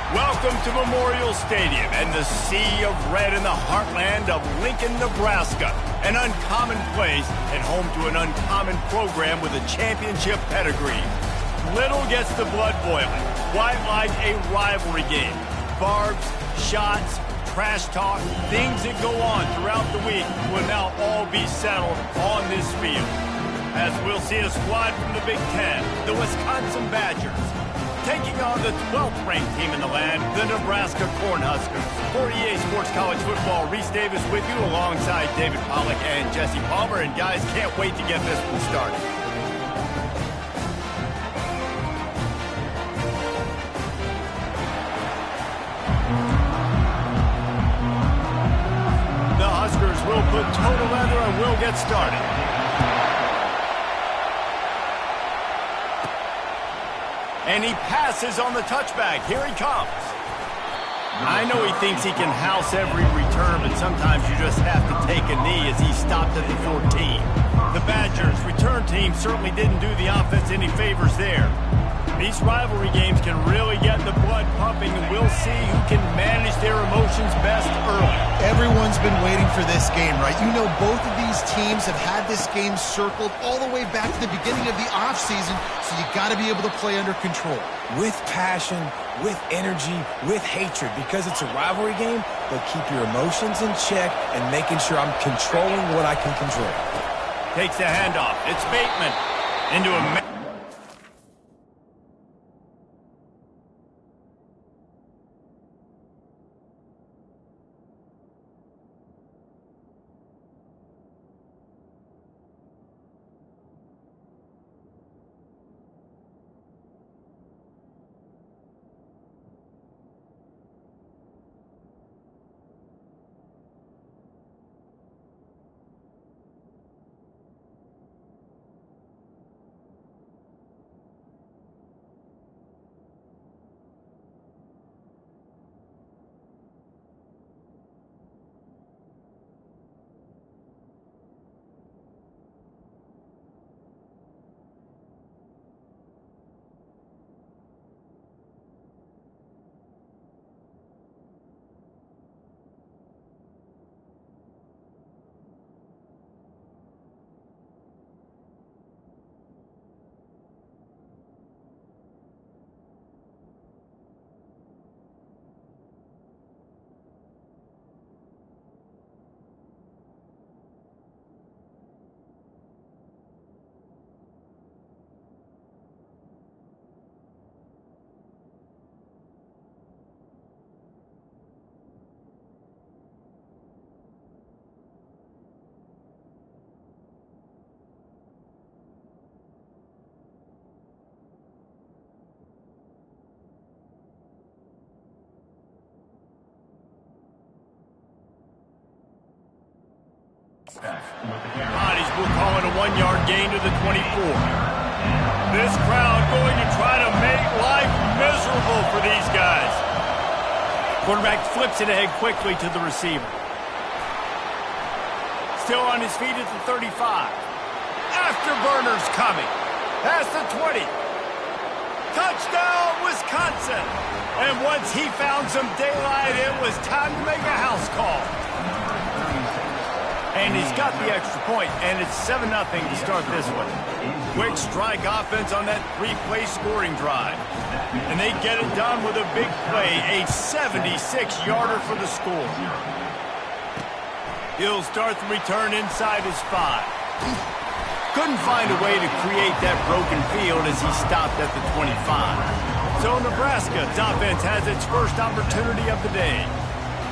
Welcome to Memorial Stadium and the sea of red in the heartland of Lincoln, Nebraska. An uncommon place and home to an uncommon program with a championship pedigree. Little gets the blood boiling. White like a rivalry game. Barbs, shots, trash talk, things that go on throughout the week will now all be settled on this field. As we'll see a squad from the Big Ten, the Wisconsin Badgers, taking on the 12th ranked team in the land, the Nebraska Cornhuskers. For EA Sports College Football, Reese Davis with you alongside David Pollack and Jesse Palmer. And guys, can't wait to get this one started. The Huskers will put total leather and will get started. And he passes on the touchback. Here he comes. I know he thinks he can house every return, but sometimes you just have to take a knee as he stopped at the 14. The Badgers' return team certainly didn't do the offense any favors there. These rivalry games can really get the blood pumping, and we'll see who can manage their emotions best early. Everyone's been waiting for this game, right? You know, both of these teams have had this game circled all the way back to the beginning of the offseason, so you got to be able to play under control. With passion, with energy, with hatred, because it's a rivalry game, but keep your emotions in check and making sure I'm controlling what I can control. Takes the handoff. It's Bateman into a... Bodies will call it a 1-yard gain to the 24. This crowd going to try to make life miserable for these guys. Quarterback flips it ahead quickly to the receiver. Still on his feet at the 35. Afterburners coming. Past the 20. Touchdown, Wisconsin. And once he found some daylight, it was time to make a house call. And he's got the extra point, and it's 7-0 to start this one. Quick strike offense on that 3-play scoring drive. And they get it done with a big play, a 76-yarder for the score. He'll start the return inside his 5. Couldn't find a way to create that broken field as he stopped at the 25. So Nebraska's offense has its first opportunity of the day.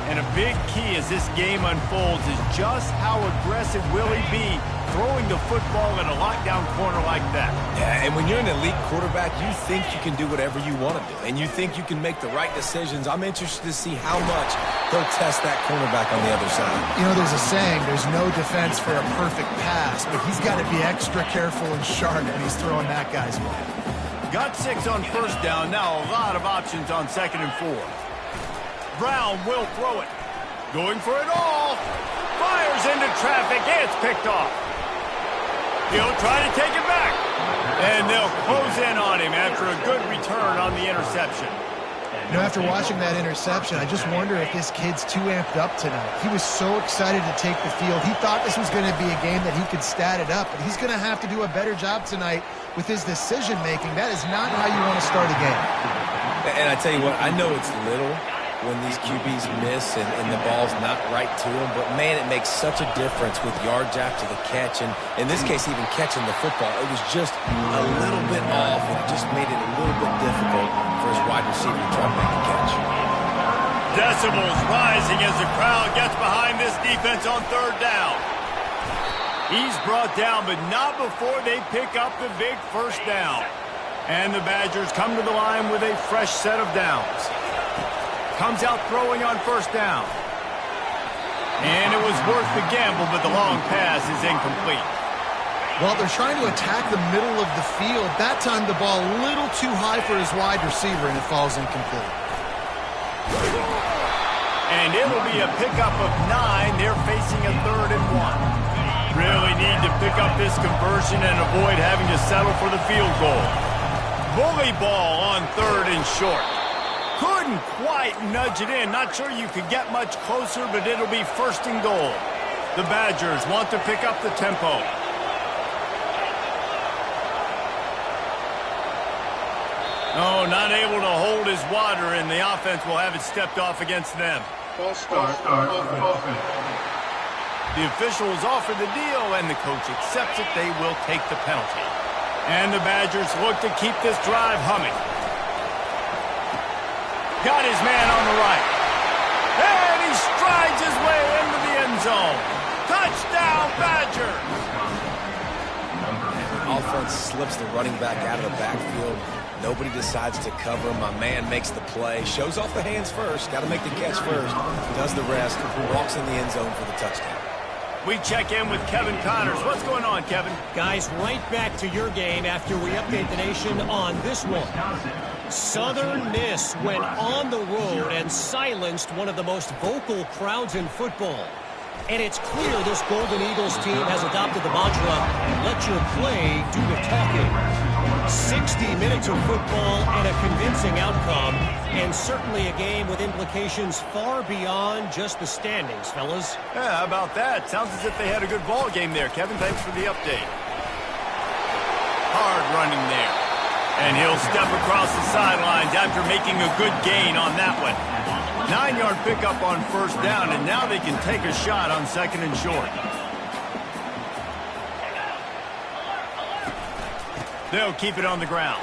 And a big key as this game unfolds is just how aggressive will he be throwing the football in a lockdown corner like that. Yeah, and when you're an elite quarterback, you think you can do whatever you want to do. And you think you can make the right decisions. I'm interested to see how much he'll test that cornerback on the other side. You know, there's a saying, there's no defense for a perfect pass, but he's got to be extra careful and sharp when he's throwing that guy's way. Got 6 on first down, now a lot of options on 2nd and 4. Brown will throw it. Going for it all. Fires into traffic. It's picked off. He'll try to take it back. And they'll close in on him after a good return on the interception. You know, after watching that interception, I just wonder if this kid's too amped up tonight. He was so excited to take the field. He thought this was going to be a game that he could stat it up, but he's going to have to do a better job tonight with his decision-making. That is not how you want to start a game. And I tell you what, I know it's little when these QBs miss and the ball's not right to them, but man, it makes such a difference with yards after the catch, and in this case, even catching the football. It was just a little bit off, and it just made it a little bit difficult for his wide receiver to try to make the catch. Decibels rising as the crowd gets behind this defense on third down. He's brought down, but not before they pick up the big first down. And the Badgers come to the line with a fresh set of downs. Comes out throwing on first down. And it was worth the gamble, but the long pass is incomplete. Well, they're trying to attack the middle of the field. That time the ball a little too high for his wide receiver, and it falls incomplete. And it'll be a pickup of 9. They're facing a 3rd and 1. Really need to pick up this conversion and avoid having to settle for the field goal. Bully ball on 3rd and short. Couldn't quite nudge it in. Not sure you could get much closer, but it'll be 1st and goal. The Badgers want to pick up the tempo. Oh, not able to hold his water, and the offense will have it stepped off against them. False start offense. The officials offer the deal, and the coach accepts it. They will take the penalty. And the Badgers look to keep this drive humming. Got his man on the right. And he strides his way into the end zone. Touchdown, Badgers! Offense slips the running back out of the backfield. Nobody decides to cover him. My man makes the play. Shows off the hands first. Got to make the catch first. Does the rest. Walks in the end zone for the touchdown. We check in with Kevin Connors. What's going on, Kevin? Guys, right back to your game after we update the nation on this one. Southern Miss went on the road and silenced one of the most vocal crowds in football. And it's clear this Golden Eagles team has adopted the mantra, let your play do the talking. 60 minutes of football and a convincing outcome, and certainly a game with implications far beyond just the standings, fellas. Yeah, how about that? Sounds as if they had a good ball game there. Kevin, thanks for the update. Hard running there. And he'll step across the sidelines after making a good gain on that one. 9-yard pickup on first down, and now they can take a shot on 2nd and short. They'll keep it on the ground.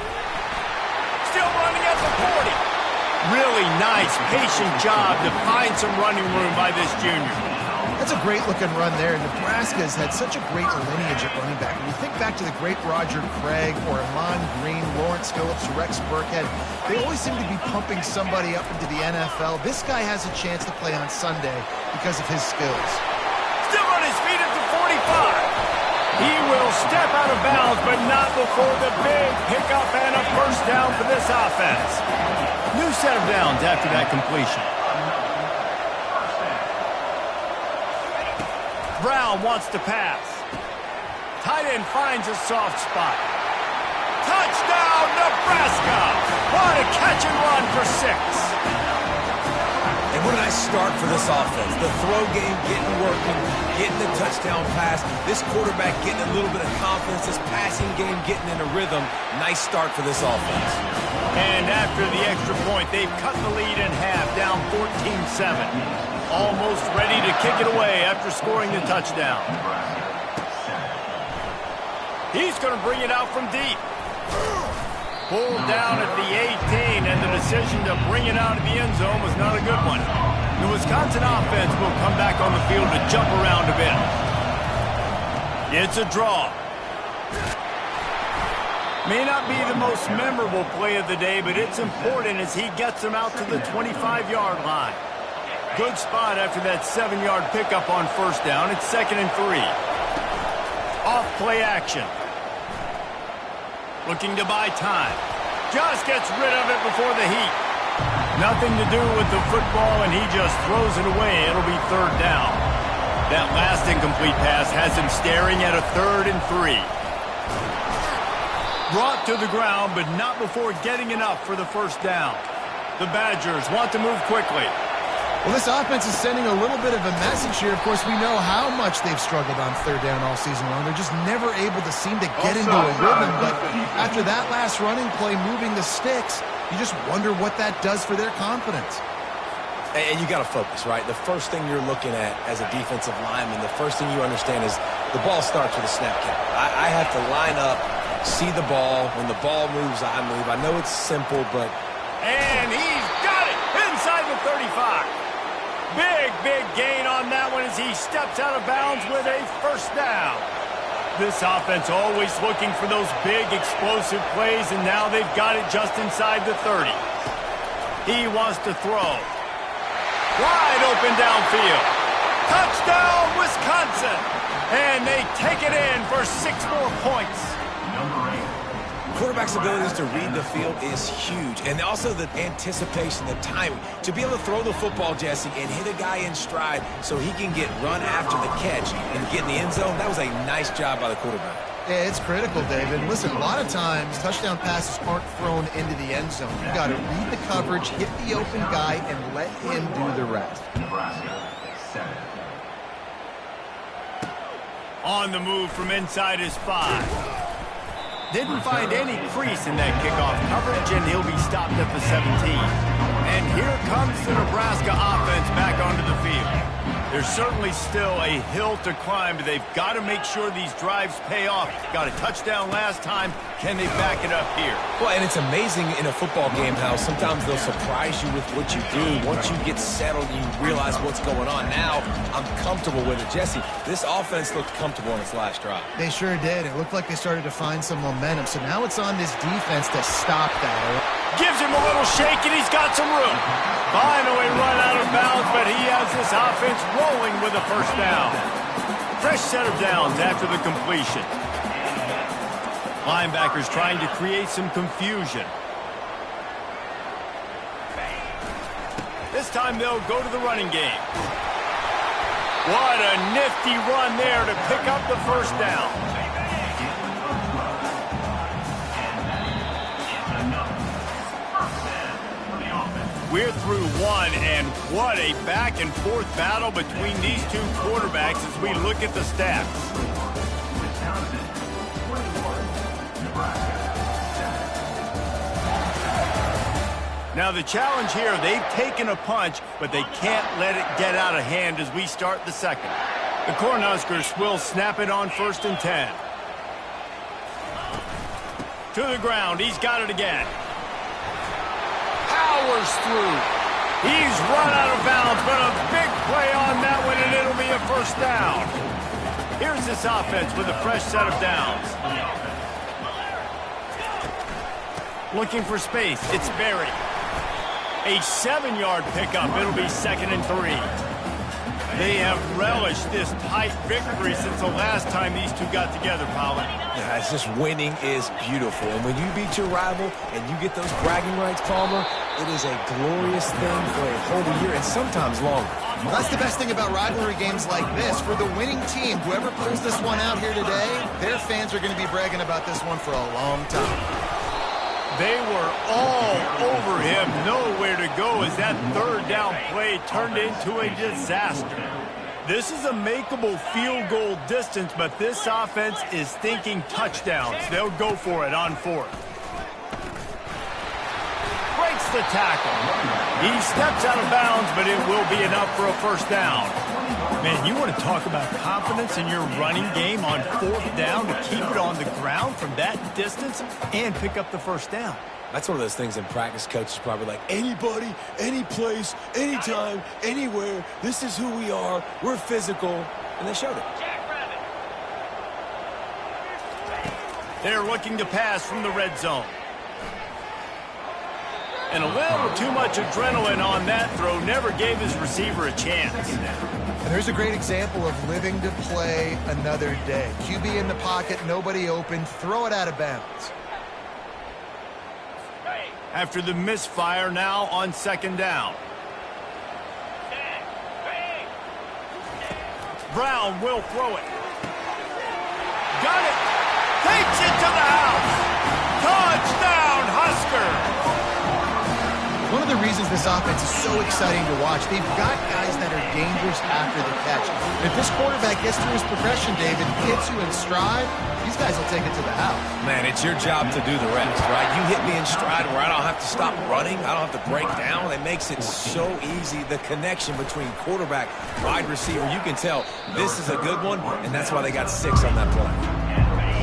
Still running at the 40. Really nice, patient job to find some running room by this junior. That's a great-looking run there. Nebraska has had such a great lineage at running back. When you think back to the great Roger Craig or Amon Green, Lawrence Phillips, Rex Burkhead, they always seem to be pumping somebody up into the NFL. This guy has a chance to play on Sunday because of his skills. Still on his feet at the 45. He will step out of bounds, but not before the big pickup and a first down for this offense. New set of downs after that completion. Brown wants to pass. Tight end finds a soft spot. Touchdown, Nebraska! What a catch and run for 6. And what a nice start for this offense. The throw game getting working, getting the touchdown pass. This quarterback getting a little bit of confidence. This passing game getting in a rhythm. Nice start for this offense. And after the extra point, they've cut the lead in half, down 14-7. Almost ready to kick it away after scoring the touchdown. He's going to bring it out from deep. Pulled down at the 18, and the decision to bring it out of the end zone was not a good one. The Wisconsin offense will come back on the field to jump around a bit. It's a draw. May not be the most memorable play of the day, but it's important as he gets them out to the 25-yard line. Good spot after that 7-yard pickup on first down. It's 2nd and 3. Off play action. Looking to buy time. Just gets rid of it before the heat. Nothing to do with the football, and he just throws it away. It'll be 3rd down. That last incomplete pass has him staring at a 3rd and 3. Brought to the ground, but not before getting enough for the first down. The Badgers want to move quickly. Well, this offense is sending a little bit of a message here. Of course, we know how much they've struggled on third down all season long. They're just never able to seem to get into a rhythm. But after that last running play, moving the sticks, you just wonder what that does for their confidence. And you got to focus, right? The first thing you're looking at as a defensive lineman, the first thing you understand is the ball starts with a snap count. I have to line up, see the ball. When the ball moves, I move. I know it's simple, but... And he's got it inside the 35. Big gain on that one as he steps out of bounds with a first down. This offense always looking for those big explosive plays, and now they've got it just inside the 30. He wants to throw. Wide open downfield. Touchdown, Wisconsin. And they take it in for 6 more points. Quarterback's abilities to read the field is huge. And also the anticipation, the timing. To be able to throw the football, Jesse, and hit a guy in stride so he can get run after the catch and get in the end zone, that was a nice job by the quarterback. Yeah, it's critical, David. Listen, a lot of times, touchdown passes aren't thrown into the end zone. You got to read the coverage, hit the open guy, and let him do the rest. On the move from inside his 5. Didn't find any crease in that kickoff coverage, and he'll be stopped at the 17. And here comes the Nebraska offense back onto the field. There's certainly still a hill to climb, but they've got to make sure these drives pay off. Got a touchdown last time. Can they back it up here? Well, and it's amazing in a football game how sometimes they'll surprise you with what you do. Once you get settled, you realize what's going on. Now, I'm comfortable with it. Jesse, this offense looked comfortable on its last drive. They sure did. It looked like they started to find some momentum. So now it's on this defense to stop that. Gives him a little shake, and he's got some room. Finally run out of bounds, but he has this offense rolling with a first down. Fresh set of downs after the completion. Linebackers trying to create some confusion. This time they'll go to the running game. What a nifty run there to pick up the first down. We're through one, and what a back-and-forth battle between these two quarterbacks as we look at the stats. Now the challenge here, they've taken a punch, but they can't let it get out of hand as we start the second. The Cornhuskers will snap it on 1st and 10. To the ground, he's got it again. Powers through. He's run out of bounds, but a big play on that one, and it'll be a first down. Here's this offense with a fresh set of downs. Looking for space. It's Berry. A 7-yard pickup. It'll be 2nd and 3. They have relished this tight victory since the last time these two got together, Pollard. Yeah, it's just winning is beautiful. And when you beat your rival and you get those bragging rights, Palmer, it is a glorious thing for a whole year and sometimes longer. Well, that's the best thing about rivalry games like this. For the winning team, whoever pulls this one out here today, their fans are going to be bragging about this one for a long time. They were all over him, nowhere to go as that 3rd down play turned into a disaster. This is a makeable field goal distance, but this offense is thinking touchdowns. They'll go for it on 4th. Breaks the tackle. He steps out of bounds, but it will be enough for a first down. Man, you want to talk about confidence in your running game on 4th down to keep it on the ground from that distance and pick up the first down. That's one of those things in practice, coaches probably like, anybody, any place, anytime, anywhere, this is who we are, we're physical, and they showed it. They're looking to pass from the red zone. And a little too much adrenaline on that throw never gave his receiver a chance. And there's a great example of living to play another day. QB in the pocket, nobody open, throw it out of bounds. After the misfire, now on 2nd down. Brown will throw it. Got it. Takes it to the house. Touchdown, Husker. one of the reasons this offense is so exciting to watch. They've got guys that are dangerous after the catch. And if this quarterback gets through his progression, David, hits you in stride, these guys will take it to the house. Man, it's your job to do the rest, right? You hit me in stride where I don't have to stop running. I don't have to break down. It makes it so easy. The connection between quarterback, wide receiver, you can tell this is a good one, and that's why they got 6 on that play.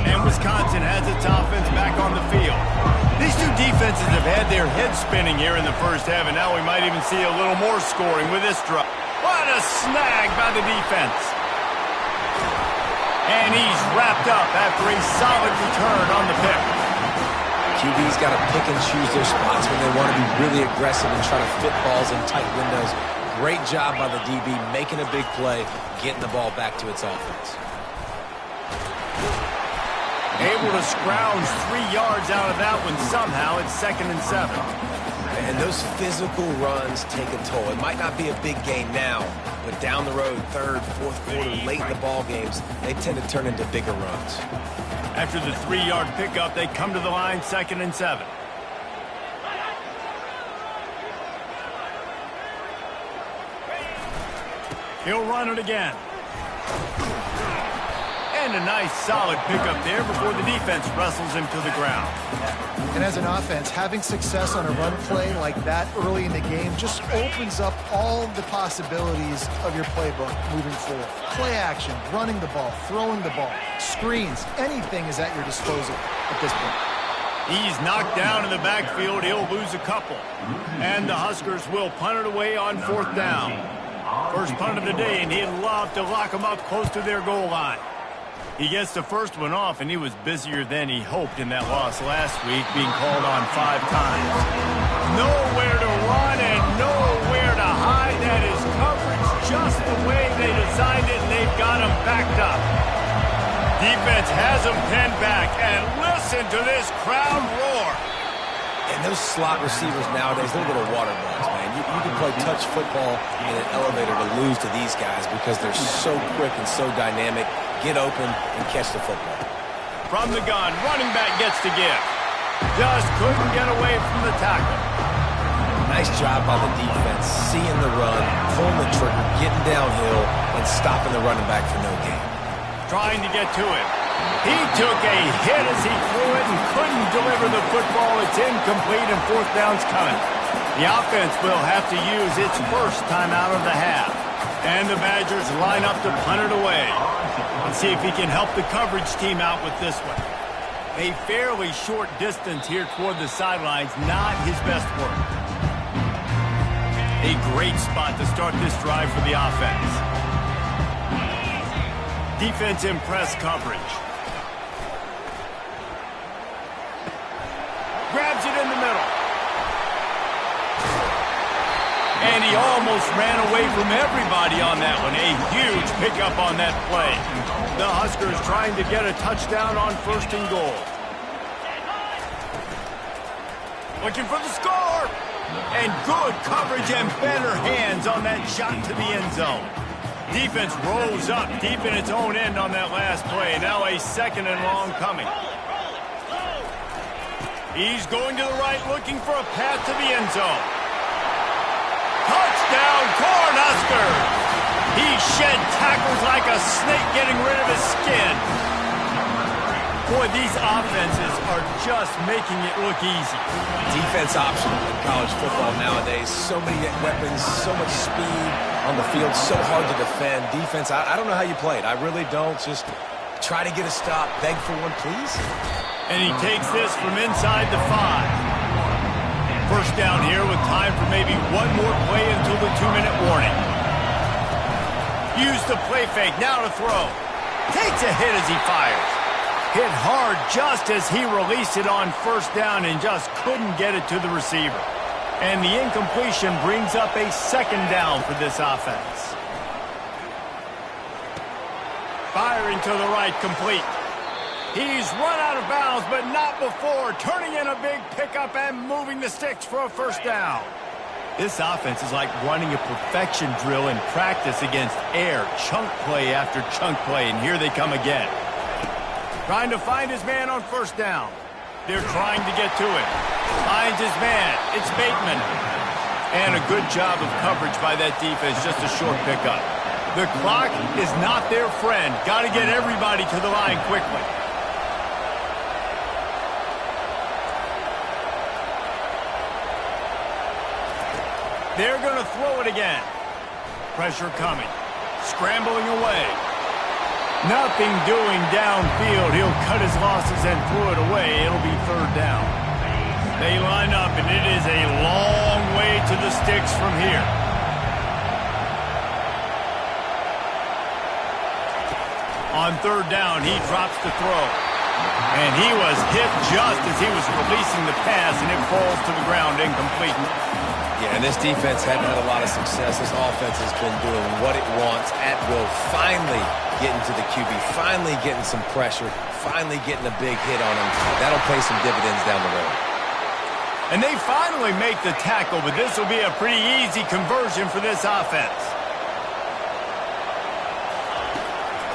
And Wisconsin has its offense back on the field. These two defenses have had their heads spinning here in the first half, and now we might even see a little more scoring with this drive. What a snag by the defense. And he's wrapped up after a solid return on the pick. QB's got to pick and choose their spots when they want to be really aggressive and try to fit balls in tight windows. Great job by the DB making a big play, getting the ball back to its offense. Able to scrounge 3 yards out of that one somehow. It's 2nd and 7. And those physical runs take a toll. It might not be a big game now, but down the road, 3rd, 4th quarter, late in the ball games, they tend to turn into bigger runs. After the 3-yard pickup, they come to the line, 2nd and 7. He'll run it again. And a nice solid pickup there before the defense wrestles him to the ground. And as an offense, having success on a run play like that early in the game just opens up all the possibilities of your playbook moving forward. Play action, running the ball, throwing the ball, screens, anything is at your disposal at this point. He's knocked down in the backfield. He'll lose a couple. And the Huskers will punt it away on 4th down. First punt of the day, and he'd love to lock them up close to their goal line. He gets the first one off, and he was busier than he hoped in that loss last week, being called on 5 times. Nowhere to run and nowhere to hide. That is coverage just the way they designed it, and they've got him backed up. Defense has him pinned back, and listen to this crowd roar. And those slot receivers nowadays, they're little water bugs, man. You can play touch football in an elevator to lose to these guys because they're so quick and so dynamic. Get open and catch the football. From the gun, running back gets to give. Just couldn't get away from the tackle. Nice job by the defense, seeing the run, pulling the trigger, getting downhill, and stopping the running back for no gain. Trying to get to him. He took a hit as he threw it and couldn't deliver the football. It's incomplete and 4th down's coming. The offense will have to use its first time out of the half. And the Badgers line up to punt it away. Let's see if he can help the coverage team out with this one. A fairly short distance here toward the sidelines, not his best work. A great spot to start this drive for the offense. Defense in press coverage. Grabs it in the middle. And he almost ran away from everybody on that one. A huge pickup on that play. The Huskers trying to get a touchdown on 1st and goal. Looking for the score. And good coverage and better hands on that shot to the end zone. Defense rose up deep in its own end on that last play. Now a 2nd and long coming. He's going to the right, looking for a path to the end zone. Touchdown, Cornhuskers! He shed tackles like a snake getting rid of his skin. Boy, these offenses are just making it look easy. Defense optional in college football nowadays. So many weapons, so much speed on the field, so hard to defend. Defense, I don't know how you play it. I really don't. Just try to get a stop, beg for one, please. And he takes this from inside the 5. First down here with time for maybe one more play until the 2-minute warning. Use the play fake, now to throw. Takes a hit as he fires. Hit hard just as he released it on 1st down and just couldn't get it to the receiver. And the incompletion brings up a 2nd down for this offense. Firing to the right, complete. He's run out of bounds, but not before. Turning in a big pickup and moving the sticks for a 1st down. This offense is like running a perfection drill in practice against air. Chunk play after chunk play, and here they come again. Trying to find his man on 1st down. They're trying to get to him. Finds his man. It's Bateman. And a good job of coverage by that defense, just a short pickup. The clock is not their friend. Got to get everybody to the line quickly. They're going to throw it again. Pressure coming. Scrambling away. Nothing doing downfield. He'll cut his losses and throw it away. It'll be third down. They line up, and it is a long way to the sticks from here. On third down, he drops the throw. And he was hit just as he was releasing the pass, and it falls to the ground incomplete. Yeah, and this defense hadn't had a lot of success. This offense has been doing what it wants at will. Finally getting to the QB, finally getting some pressure, finally getting a big hit on him. That'll pay some dividends down the road. And they finally make the tackle, but this will be a pretty easy conversion for this offense.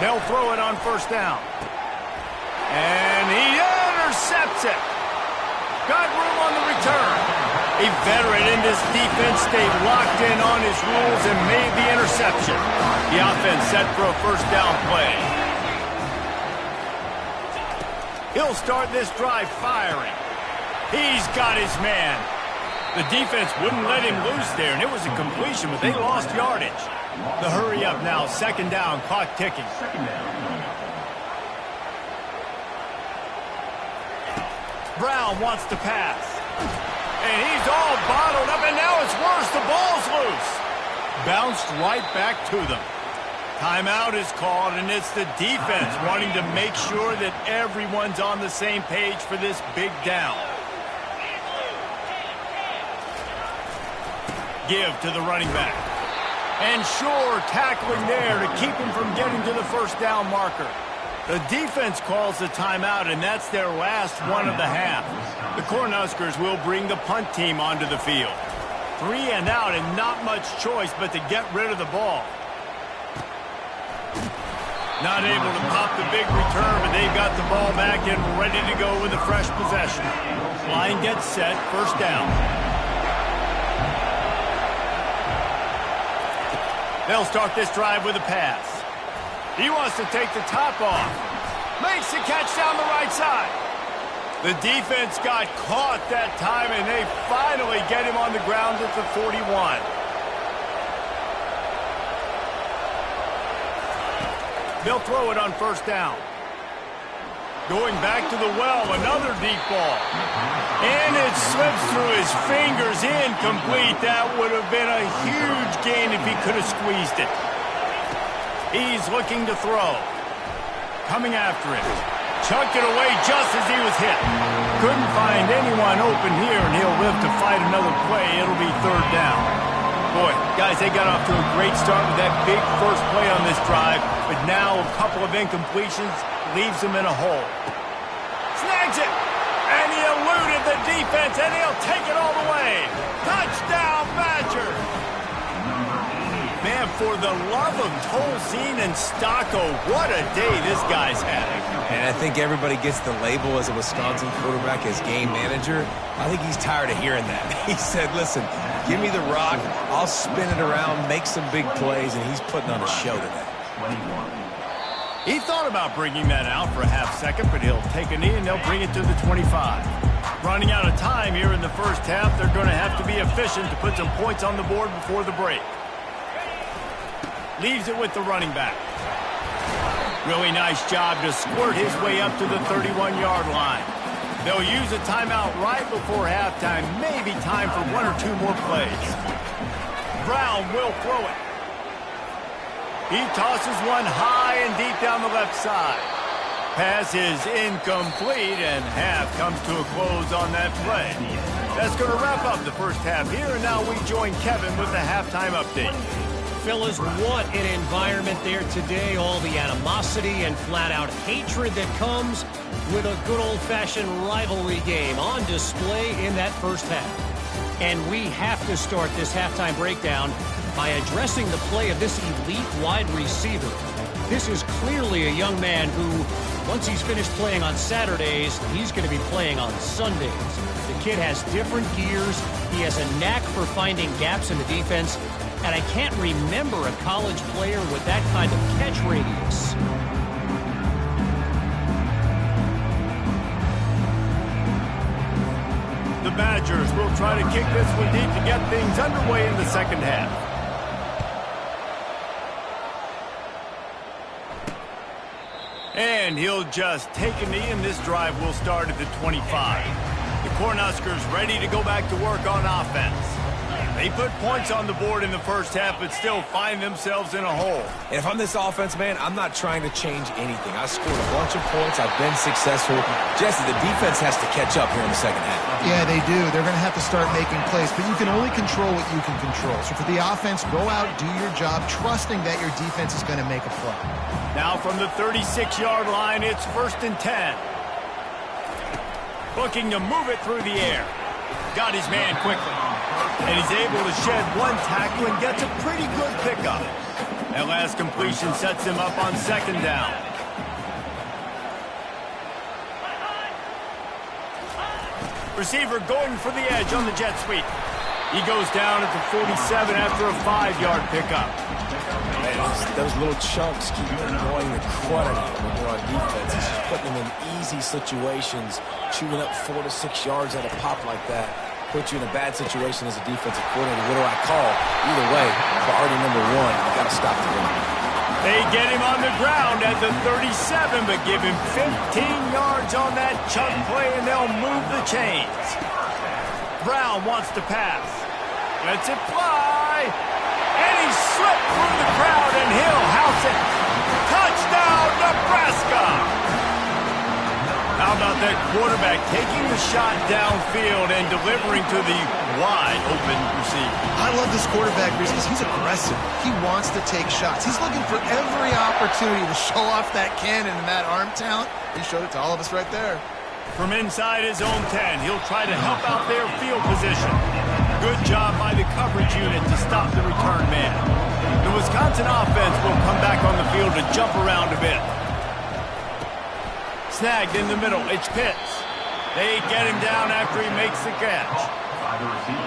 They'll throw it on first down. And he intercepts it. Got room on the return. A veteran in this defense stayed locked in on his rules and made the interception. The offense set for a first down play. He'll start this drive firing. He's got his man. The defense wouldn't let him loose there, and it was a completion, but they lost yardage. The hurry up now, second down, clock ticking. Brown wants to pass. And he's all bottled up, and now it's worse. The ball's loose. Bounced right back to them. Timeout is called, and it's the defense wanting to make sure that everyone's on the same page for this big down. Give to the running back. And sure, tackling there to keep him from getting to the first down marker. The defense calls the timeout, and that's their last one of the half. The Cornhuskers will bring the punt team onto the field. 3 and out, and not much choice but to get rid of the ball. Not able to pop the big return, but they've got the ball back and ready to go with a fresh possession. Line gets set, first down. They'll start this drive with a pass. He wants to take the top off. Makes the catch down the right side. The defense got caught that time, and they finally get him on the ground at the 41. They'll throw it on first down. Going back to the well, another deep ball. And it slips through his fingers, incomplete. That would have been a huge gain if he could have squeezed it. He's looking to throw. Coming after it. Chucked it away just as he was hit. Couldn't find anyone open here, and he'll live to fight another play. It'll be third down. Boy, guys, they got off to a great start with that big first play on this drive, but now a couple of incompletions leaves them in a hole. Snags it! And he eluded the defense, and he'll take it all the way. Touchdown, Badger! Man, for the love of Tolzien and Stocco, what a day this guy's having. And I think everybody gets the label as a Wisconsin quarterback as game manager. I think he's tired of hearing that. He said, listen, give me the rock, I'll spin it around, make some big plays, and he's putting on a show today. He thought about bringing that out for a half second, but he'll take a knee and they'll bring it to the 25. Running out of time here in the first half, they're going to have to be efficient to put some points on the board before the break. Leaves it with the running back. Really nice job to squirt his way up to the 31-yard line. They'll use a timeout right before halftime. Maybe time for one or two more plays. Brown will throw it. He tosses one high and deep down the left side. Pass is incomplete, and half comes to a close on that play. That's going to wrap up the first half here, and now we join Kevin with the halftime update. Fellas, what an environment there today. All the animosity and flat-out hatred that comes with a good old-fashioned rivalry game on display in that first half. And we have to start this halftime breakdown by addressing the play of this elite wide receiver. This is clearly a young man who, once he's finished playing on Saturdays, he's going to be playing on Sundays. The kid has different gears. He has a knack for finding gaps in the defense. And I can't remember a college player with that kind of catch radius. The Badgers will try to kick this one deep to get things underway in the second half. And he'll just take a knee, and this drive will start at the 25. The Cornhuskers ready to go back to work on offense. They put points on the board in the first half, but still find themselves in a hole. And if I'm this offense, man, I'm not trying to change anything. I scored a bunch of points. I've been successful. Jesse, the defense has to catch up here in the second half. Yeah, they do. They're going to have to start making plays, but you can only control what you can control. So for the offense, go out, do your job, trusting that your defense is going to make a play. Now from the 36-yard line, it's 1st and 10. Looking to move it through the air. Got his man quickly. And he's able to shed one tackle and gets a pretty good pickup. That last completion sets him up on 2nd down. Receiver going for the edge on the jet sweep. He goes down at the 47 after a 5-yard pickup. Man, those little chunks keep annoying the crud out of them when you're on defense. It's just putting them in easy situations, chewing up 4 to 6 yards at a pop like that. Put you in a bad situation as a defensive coordinator. What do I call? Either way, priority number one, you got to stop the run. They get him on the ground at the 37, but give him 15 yards on that chunk play, and they'll move the chains. Brown wants to pass. Lets it fly. And he slipped through the crowd, and he'll house it. Touchdown, Nebraska! How about that quarterback taking the shot downfield and delivering to the wide-open receiver? I love this quarterback because he's aggressive. He wants to take shots. He's looking for every opportunity to show off that cannon and that arm talent. He showed it to all of us right there. From inside his own 10, he'll try to help out their field position. Good job by the coverage unit to stop the return man. The Wisconsin offense will come back on the field to jump around a bit. Snagged in the middle. It's Pitts. They get him down after he makes the catch.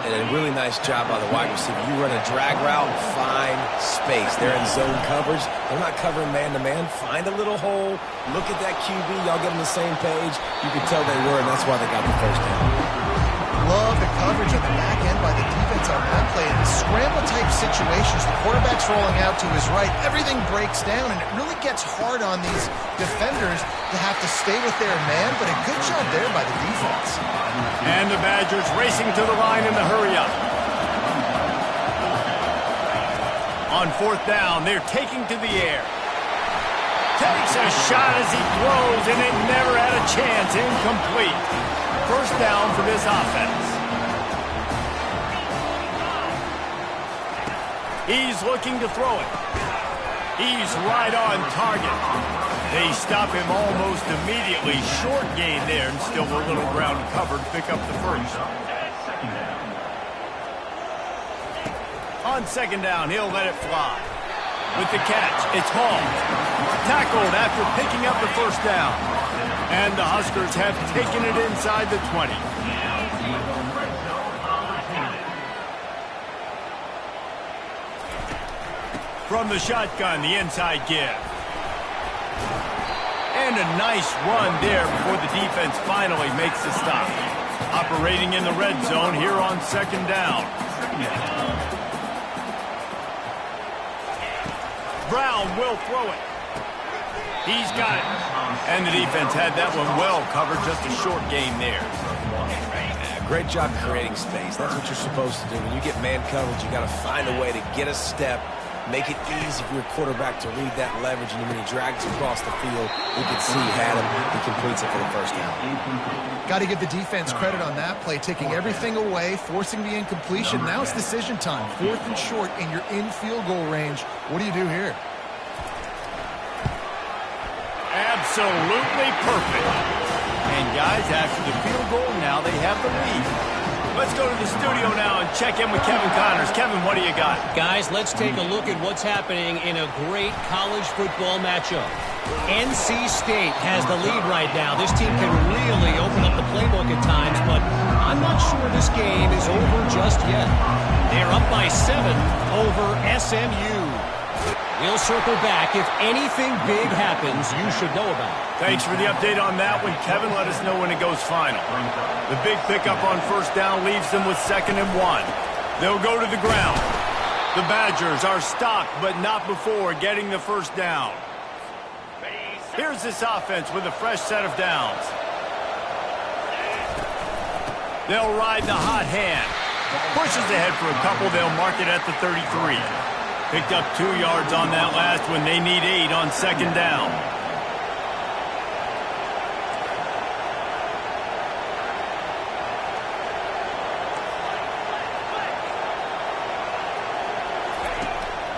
And a really nice job by the wide receiver. You run a drag route, find space. They're in zone coverage. They're not covering man-to-man. Find a little hole. Look at that QB. Y'all get on the same page. You can tell they were, and that's why they got the first down. Love the coverage on the back end by the defense on that play. In scramble-type situations, the quarterback's rolling out to his right. Everything breaks down, and it really gets hard on these defenders to have to stay with their man, but a good job there by the defense. And the Badgers racing to the line in the hurry-up. On 4th down, they're taking to the air. Takes a shot as he throws, and it never had a chance. Incomplete. 1st down for this offense. He's looking to throw it. He's right on target. They stop him almost immediately. Short gain there, and still a little ground covered. Pick up the first. On 2nd down, he'll let it fly. With the catch, it's Hall. Tackled after picking up the 1st down. And the Huskers have taken it inside the 20. From the shotgun, the inside give. And a nice run there before the defense finally makes the stop. Operating in the red zone here on 2nd down. Brown will throw it. He's got it. And the defense had that one well covered. Just a short gain there. Great job creating space. That's what you're supposed to do. When you get man coverage, you got to find a way to get a step, make it easy for your quarterback to read that leverage, and when he drags across the field, you can see he had him. He completes it for the 1st down. Got to give the defense credit on that play, taking everything away, forcing the incompletion. Now it's decision time. 4th and short, and you're in field goal range. What do you do here? Absolutely perfect. And guys, after the field goal, now they have the lead. Let's go to the studio now and check in with Kevin Connors. Kevin, what do you got? Guys, let's take a look at what's happening in a great college football matchup. NC State has the lead right now. This team can really open up the playbook at times, but I'm not sure this game is over just yet. They're up by 7 over SMU. We'll circle back. If anything big happens, you should know about it. Thanks for the update on that one, Kevin. Let us know when it goes final. The big pickup on first down leaves them with 2nd and 1. They'll go to the ground. The Badgers are stopped, but not before getting the first down. Here's this offense with a fresh set of downs. They'll ride the hot hand. Pushes ahead for a couple. They'll mark it at the 33. Picked up 2 yards on that last one. They need 8 on 2nd down.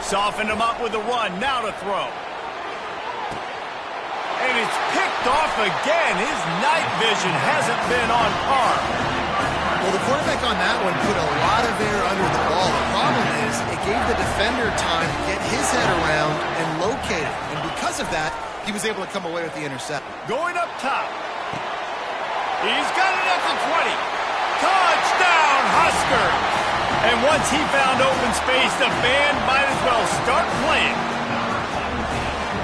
Softened him up with a run. Now to throw. And it's picked off again. His night vision hasn't been on par. Well, the quarterback on that one put a lot of air under the ball. The problem is it gave the defender time to get his head around and locate it. And because of that, he was able to come away with the intercept. Going up top. He's got it at the 20. Touchdown, Huskers! And once he found open space, the band might as well start playing.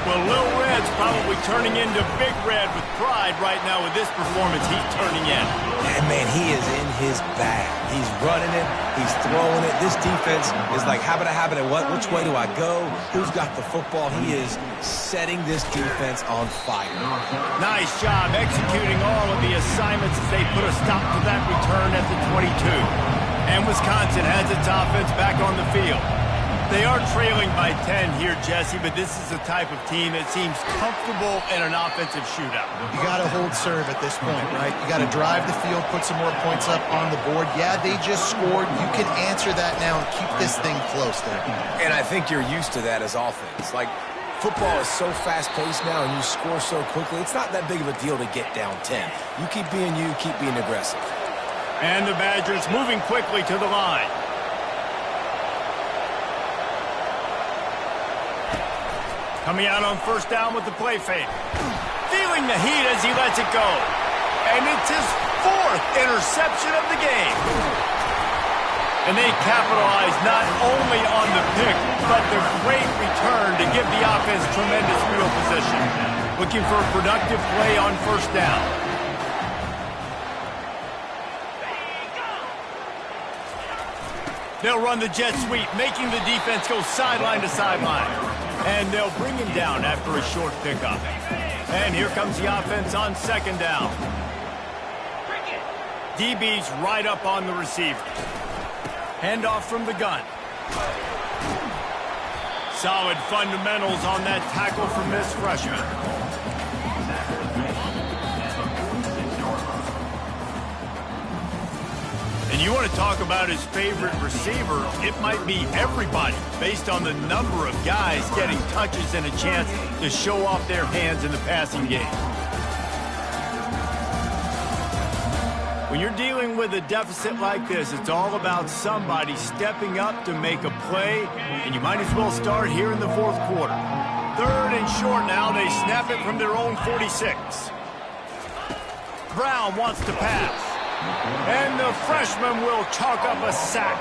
Well, Lil Red's probably turning into Big Red with pride right now with this performance he's turning in. And, man, he is in his bag. He's running it. He's throwing it. This defense is like, habit, what? Which way do I go? Who's got the football? He is setting this defense on fire. Nice job executing all of the assignments as they put a stop to that return at the 22. And Wisconsin has its offense back on the field. They are trailing by 10 here, Jesse, but this is the type of team that seems comfortable in an offensive shootout. You got to hold serve at this point, right? You got to drive the field, put some more points up on the board. Yeah, they just scored. You can answer that now and keep this thing close there. And I think you're used to that as offense. Like, football is so fast-paced now and you score so quickly, it's not that big of a deal to get down 10. You keep being you, keep being aggressive. And the Badgers moving quickly to the line. Coming out on first down with the play fake. Feeling the heat as he lets it go. And it's his 4th interception of the game. And they capitalize not only on the pick, but the great return to give the offense tremendous field position. Looking for a productive play on first down. They'll run the jet sweep, making the defense go sideline to sideline. And they'll bring him down after a short pickup. And here comes the offense on 2nd down. DB's right up on the receiver. Handoff from the gun. Solid fundamentals on that tackle from this freshman. And you want to talk about his favorite receiver, it might be everybody based on the number of guys getting touches and a chance to show off their hands in the passing game. When you're dealing with a deficit like this, it's all about somebody stepping up to make a play, and you might as well start here in the 4th quarter. 3rd and short now, they snap it from their own 46. Brown wants to pass. And the freshman will chalk up a sack.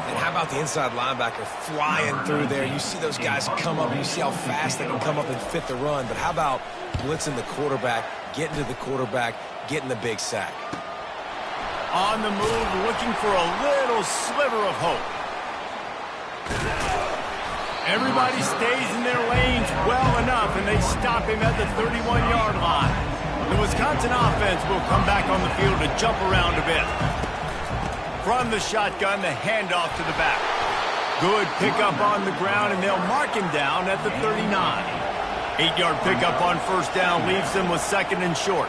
And how about the inside linebacker flying through there? You see those guys come up, and you see how fast they can come up and fit the run. But how about blitzing the quarterback, getting to the quarterback, getting the big sack? On the move, looking for a little sliver of hope. Everybody stays in their lanes well enough, and they stop him at the 31-yard line. The Wisconsin offense will come back on the field to jump around a bit. From the shotgun, the handoff to the back. Good pickup on the ground, and they'll mark him down at the 39. 8-yard pickup on first down leaves them with 2nd and short.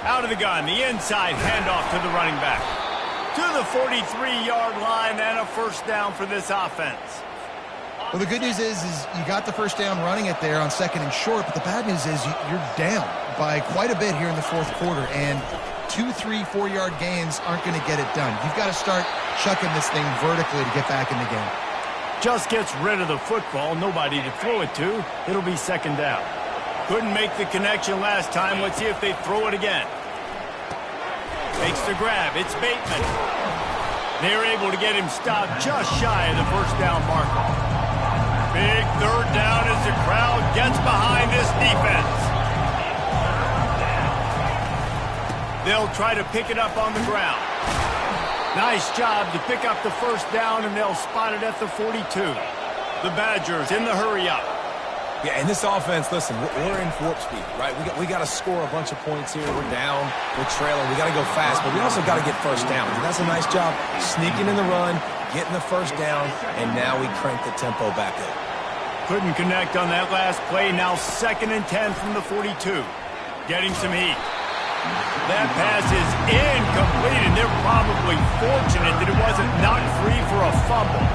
Out of the gun, the inside handoff to the running back. To the 43-yard line and a first down for this offense. Well, the good news is you got the first down running it there on 2nd and short, but the bad news is you're down by quite a bit here in the 4th quarter, and 2, 3, 4-yard gains aren't going to get it done. You've got to start chucking this thing vertically to get back in the game. Just gets rid of the football, nobody to throw it to. It'll be 2nd down. Couldn't make the connection last time. Let's see if they throw it again. Makes the grab. It's Bateman. They're able to get him stopped just shy of the first down marker. Big 3rd down as the crowd gets behind this defense. They'll try to pick it up on the ground. Nice job to pick up the first down, and they'll spot it at the 42. The Badgers in the hurry-up. Yeah, and this offense, listen, we're in warp speed, right? We got to score a bunch of points here. We're down. We're trailing. We got to go fast, but we also got to get first down. And that's a nice job sneaking in the run, getting the first down, and now we crank the tempo back up. Couldn't connect on that last play. Now 2nd and 10 from the 42. Getting some heat. That pass is incomplete, and they're probably fortunate that it wasn't knocked free for a fumble.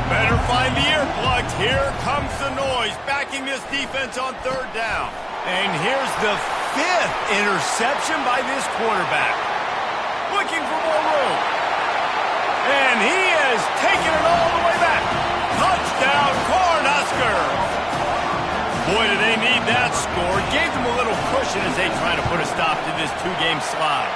Better find the earplugs. Here comes the noise, backing this defense on 3rd down. And here's the 5th interception by this quarterback. Looking for more room. And he has taken it all the way back. Touchdown, Cornhuskers! Boy, do they need that score. Gave them a little cushion as they try to put a stop to this 2-game slide.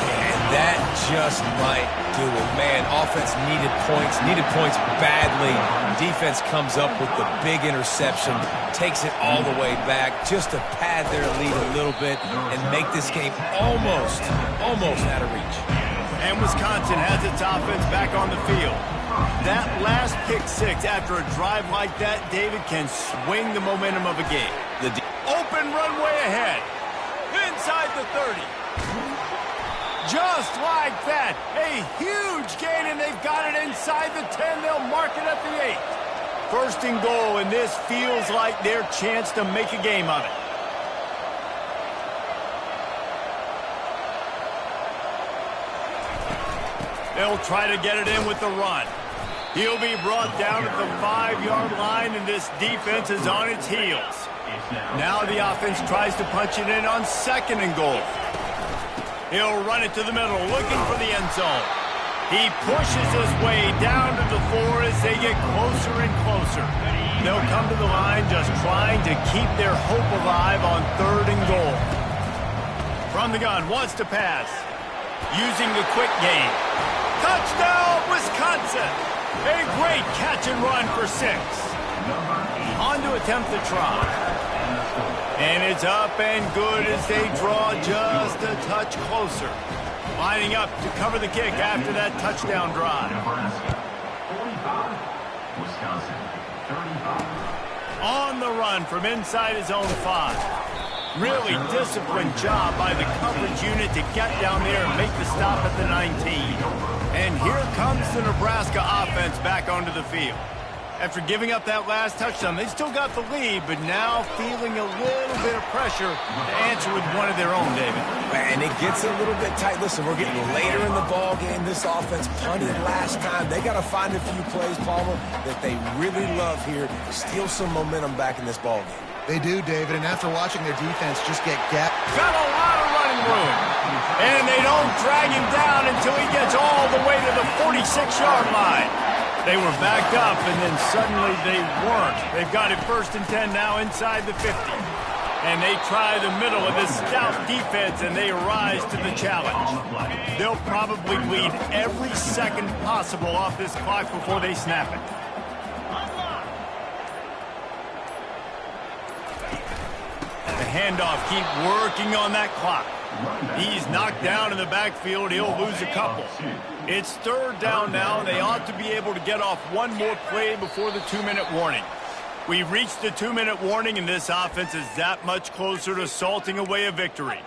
And that just might do it. Man, offense needed points badly. Defense comes up with the big interception, takes it all the way back just to pad their lead a little bit and make this game almost out of reach. And Wisconsin has its offense back on the field. That last pick 6 after a drive like that, David, can swing the momentum of a game. Open runway ahead. Inside the 30. Just like that. A huge gain, and they've got it inside the 10. They'll mark it at the 8. 1st and goal, and this feels like their chance to make a game of it. They'll try to get it in with the run. He'll be brought down at the 5-yard line, and this defense is on its heels. Now the offense tries to punch it in on 2nd and goal. He'll run it to the middle, looking for the end zone. He pushes his way down to the 4 as they get closer and closer. They'll come to the line just trying to keep their hope alive on 3rd and goal. From the gun, wants to pass. Using the quick game. Touchdown, Wisconsin! A great catch and run for 6. On to attempt the try. And it's up and good as they draw just a touch closer. Lining up to cover the kick after that touchdown drive. On the run from inside his own 5. Really disciplined job by the coverage unit to get down there and make the stop at the 19. And here comes the Nebraska offense back onto the field. After giving up that last touchdown, they still got the lead, but now feeling a little bit of pressure to answer with one of their own, David. And it gets a little bit tight. Listen, we're getting later in the ball game. This offense punted last time. They got to find a few plays, Palmer, that they really love here to steal some momentum back in this ball game. They do, David, and after watching their defense just get Got a lot of running room. And they don't drag him down until he gets all the way to the 46-yard line. They were backed up, and then suddenly they weren't. They've got it 1st and 10 now inside the 50. And they try the middle of this stout defense, and they rise to the challenge. They'll probably bleed every second possible off this clock before they snap it. The handoff, keep working on that clock. He's knocked down in the backfield. He'll lose a couple. It's 3rd down now. They ought to be able to get off one more play before the 2-minute warning. We've reached the 2-minute warning, and this offense is that much closer to salting away a victory.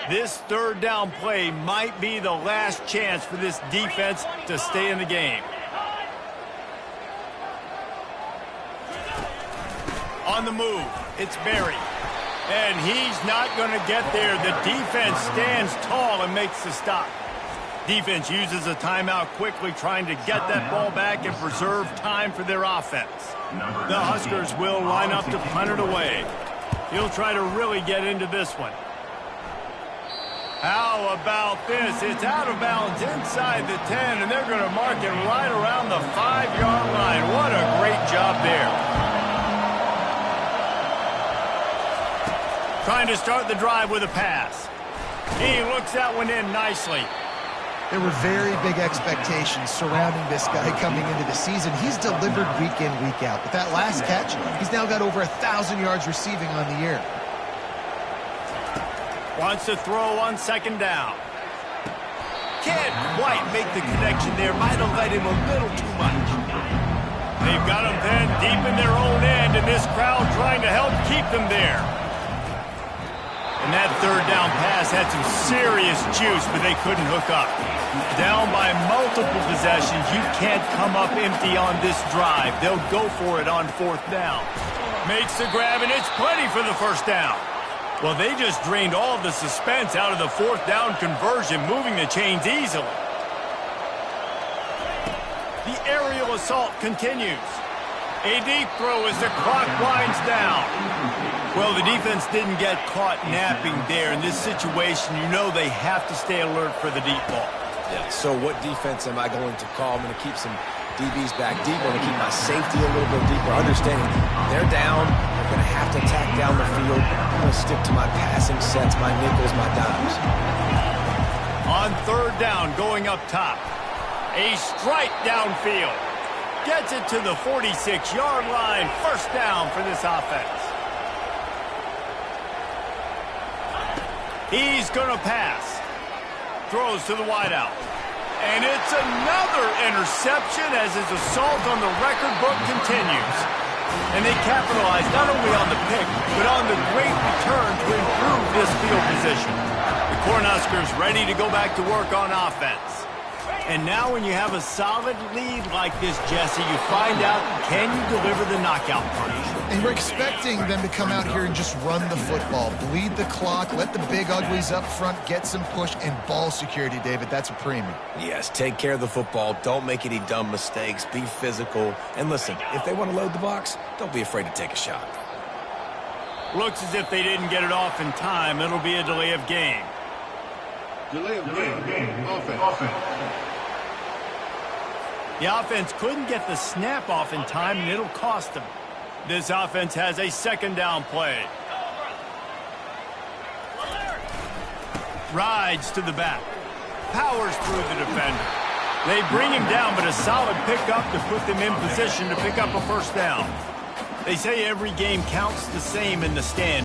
This 3rd down play might be the last chance for this defense to stay in the game. On the move, it's Berry. And he's not going to get there. The defense stands tall and makes the stop. Defense uses a timeout quickly, trying to get that ball back and preserve time for their offense. The Huskers will line up to punt it away. He'll try to really get into this one. How about this? It's out of bounds inside the 10, and they're going to mark it right around the 5-yard line. What a great job there. Trying to start the drive with a pass. He looks that one in nicely. There were very big expectations surrounding this guy coming into the season. He's delivered week in, week out. With that last catch, he's now got over 1,000 yards receiving on the year. Wants to throw on second down. Can't quite make the connection there. Might have let him a little too much. They've got him then deep in their own end, and this crowd trying to help keep them there. And that third down pass had some serious juice, but they couldn't hook up. Down by multiple possessions, you can't come up empty on this drive. They'll go for it on fourth down. Makes the grab, and it's plenty for the first down. Well, they just drained all of the suspense out of the fourth down conversion, moving the chains easily. The aerial assault continues. A deep throw as the clock winds down. Well, the defense didn't get caught napping there. In this situation, you know they have to stay alert for the deep ball. Yeah, so what defense am I going to call? I'm going to keep some DBs back deep. I'm going to keep my safety a little bit deeper, understanding they're down. They're going to have to attack down the field. I'm going to stick to my passing sets, my nickels, my dimes. On third down, going up top. A strike downfield. Gets it to the 46-yard line. First down for this offense. He's going to pass. Throws to the wideout. And it's another interception as his assault on the record book continues. And they capitalize not only on the pick, but on the great return to improve this field position. The Cornhuskers ready to go back to work on offense. And now when you have a solid lead like this, Jesse, you find out, can you deliver the knockout punch? And we're expecting them to come out here and just run the football, bleed the clock, let the big uglies up front, get some push, and ball security, David. That's a premium. Yes, take care of the football. Don't make any dumb mistakes. Be physical. And listen, if they want to load the box, don't be afraid to take a shot. Looks as if they didn't get it off in time. It'll be a delay of game. Delay of game. Offense. The offense couldn't get the snap off in time, and it'll cost them. This offense has a second down play. Rides to the back. Powers through the defender. They bring him down, but a solid pickup to put them in position to pick up a first down. They say every game counts the same in the stand.